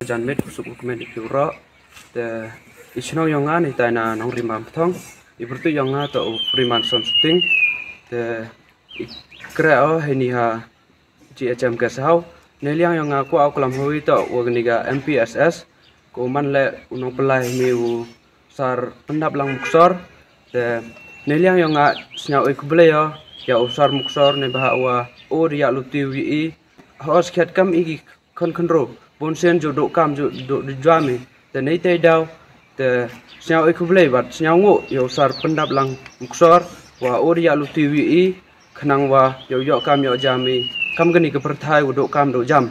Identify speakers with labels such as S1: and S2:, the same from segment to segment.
S1: jan met kusuk kumen ikura te ichno yonga ni ta na nong rimam thong ibertu yonga to priman som shooting te ikra o heni ha GHM kasau neliang yonga ku au kelam hui to wagniga MPSS ko man le unong pelai miu sar pendap lang muksor te neliang yonga snyau ikble ya usar muksor ne bahawa o ria luti wi hos khat kam igi kon konro bonsen jo do kam jo do jami te nei te daw te snyau ikble bat snyau ngo ya usar pendap lang muksor wa o ria luti wi khnang wa yo kam yo jami kam gani ke perthai do kam do jam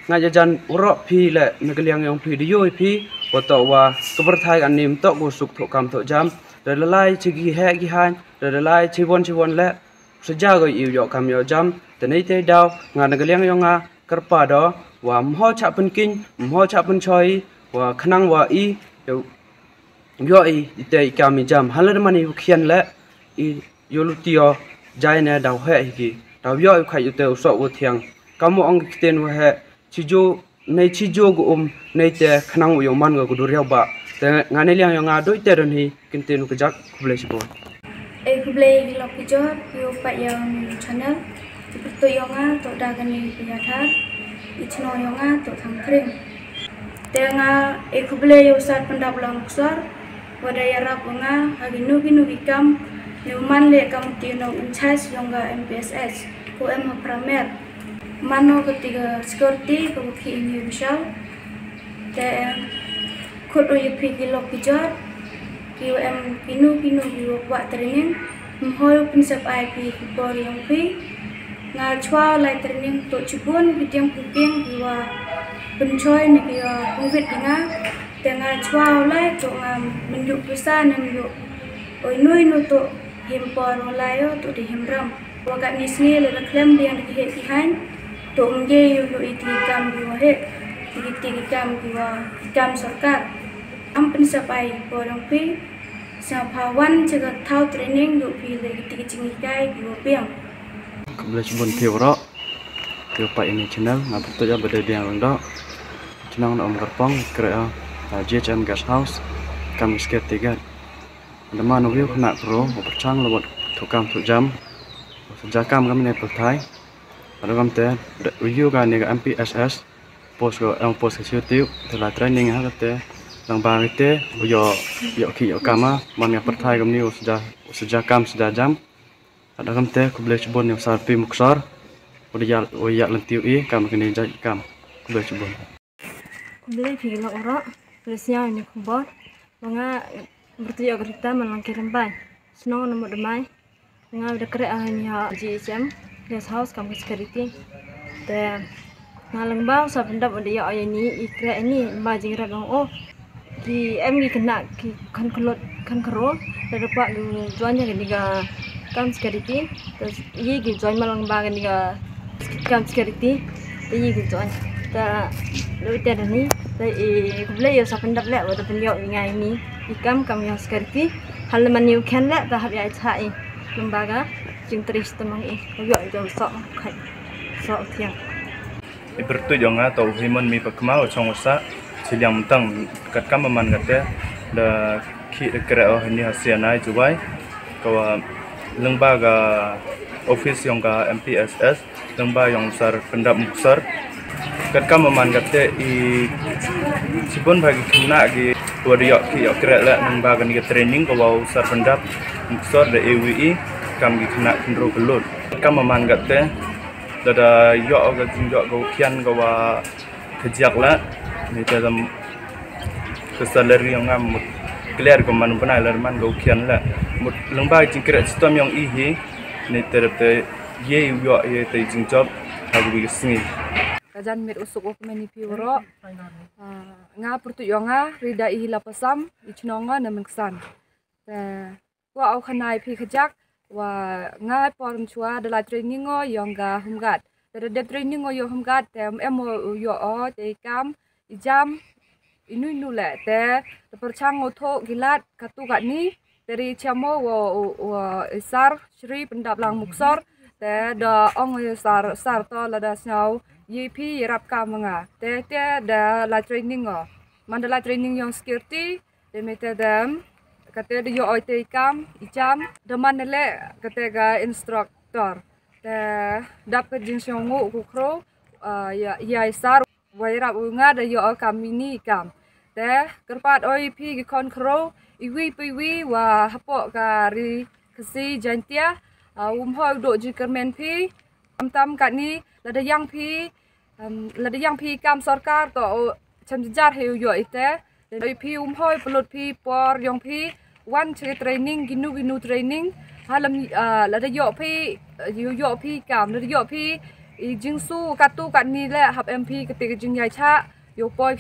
S1: ngaja jan uro phi le nagaliang yong phi diyo phi wato wa ke perthai an nim to go suk tho kam tho jam de lai chigi he gi han de lai chibon le seja go yo kam yo jam te nei te daw nga nagaliang yong nga kerpa do wa mho cha penkin mho cha pen choi wa khnang wa yo te kam jam halar mani khian le yo lutio jai ne daw he gi daw yo khai yu te so wo thiang kamu ong kiten wa he chijo nei chijo go nei te khnang yo man go dur ya ba te ngane liang yo nga doi te ron hi kiten ku jak kuble sibo
S2: kuble lo pijo yo pa yang channel to yo nga to da gani ya tha ichno yo nga to thang kring te nga kuble yo sar pendap lang ksar wada ya rap nga aginu ginu gikam man le kam tino unchas yonga MPSS ko em pramer mano ketiga security ko ki ini bisal te kodo yepi kilo pijar QM kinu biwa kwa training mhoy pinsap IP por yang pi nga chwa lai training to chibun bitiang kuping biwa pencoy ne biwa covid nga te nga chwa lai to nga menjuk bisa nemjuk oi nui no to himpor layo to di himram wakat nisni le klem dia di he kihan to mge yu iti kam biwa he tigi kam biwa kam sarkar am pensapai porong pi sa pawan jaga thau training do pi le tigi cingi kai biwa piang
S1: kuble chibon pioro tio pa ini channel ngap to ya bede biang ndo channel om karpong krea GHM Guest House kam sket tiga Nama novio kena pro, percang lewat tukam tu jam, sejakam kami ni pertai. Ada kami teh review kan ni MPSS, post ke YouTube, telah training ha kata, lang bang itu, yo ki yo kama, mana pertai kami ni sejakam sejam. Ada kami teh kubeli cebon yang sarpi muksar, udah lentiu kami kini jadi kam, kubeli cebon.
S3: Kubeli pilih orang, pilihnya ini kubur, bangga bertujuan kita melangkirkan bay, senang nomor demai, dengan ada kerajaan GHM Guest House kampus security, dan ngalang bau sabendap ada ya ini ikra ini majing rabang oh di MG kena kan kelot kan kerol, dan dapat jualnya ketiga kampus security, terus ini jual malang bau ketiga kampus security, ini jual, dan lalu tiada ni, kubeli ya sabendap lek, ada penjauh ini. Ikam kami yang security halaman new can let tahap ya cai lembaga jing teris temang yo jo sok kai sok tiang
S4: ibertu jonga to himon mi pakmau chongsa siliang mentang kat kam man kate da ki kre oh ni hasianai jubai ko lembaga office yang ka MPSS lembaga yang sar pendap muksar kat kam man kate sibon bagi kena gi wadio ki yo kre la lembaga ni training ko wau sar pendap muksar da EWI kam gi kena kendro gelut kam man kate da yo ga jinjo go kian go wa kejak la ni dalam kesalari yang ngam clear ko man panai lerman go kian la mut lembaga jingkret sistem yang ihi ni terpe ye yo ye te jinjob hagu bi singi
S5: kajan mir usuk meni piuro nga pertuyonga rida ihila pasam ichnonga namengsan wa au khanai phi khajak wa nga porm chua de la training ngo yonga humgat de training ngo yo humgat tem emo yo o te kam ijam inu le te perchang otho gilat katu gat ni dari chamo wa isar shri pendap lang muksor te da ong sar to la da snau YP yerap ka manga te da la training ngo mandala training yang security de mete dam kate de yo oite kam icam de manele kate ga instructor te dap ke jing songu ku kro ya isar wairap unga de yo kam ini kam te kerpat OIP ki kon kro iwi piwi wa hapo ka ri kesi jantia hoi do ji kermen pi tam kat ni lada yang pi kam sarkar to cham jar heu yo ite doi pi hoi pelot pi por yong pi wan che training ginu training halam lada yo pi kam lada yo pi jingsu katu kat ni le hap MP ketik jing yai cha yo poi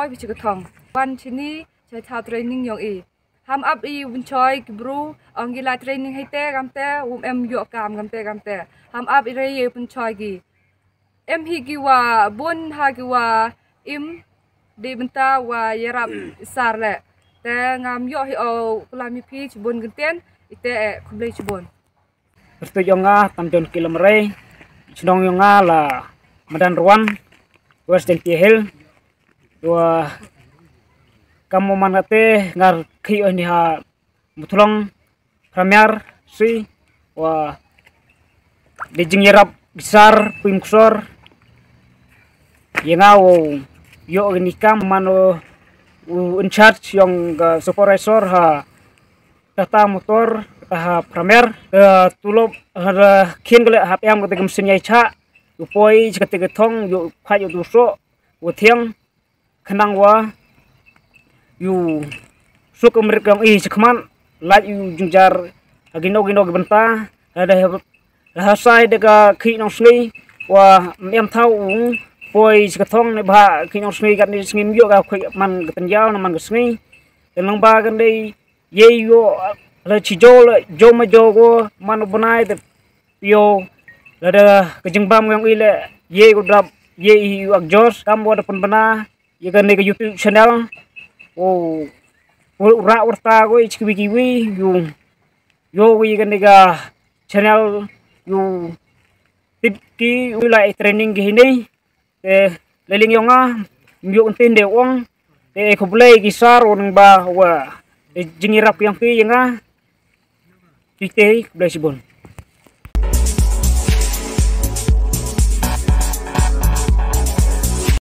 S5: pi chi thong wan chini che cha training yong ham up win choi bru angila training haite gamte em yo kam gamte ham up re ye pun choi gi em hi gi wa bon ha gi wa im de benta wa yerap sar le te ngam yo hi o klami pi chbon genten ite khuble chbon
S6: Pertu yonga tamjon kilometer Chnong yonga la Madan Ruan West Denti Hill dua kamu manate ngar khi oni ha mutulong premier si wa dijing yerap besar pimksor yengawo yo nikam mano in charge yang supervisor ha tata motor ha premier tulop ha khin gele ha pem gete mesin yai cha upoi jikate getong yo phayo duso uthiang khanang wa yu suka mereka sekman laj yu jungjar gino gebenta ada rahasai dega khi nong sni wa mem thau poi sekatong ne ba khi nong sni gat ni sngim yo ga khoi man gatan yaw na man sni nang ba gan dei ye yo la chijol joma jogo man bunai de yo la da kejingbam yang ile ye go drap ye yu akjos kam wa pun bana ye gan ne YouTube channel oh ura urta go kiwi yo wi gan ga channel yu tipki ulai training gini leling yonga myo untin de ong khoblei gisar on ba wa jingirap yang pi yanga kite blesibon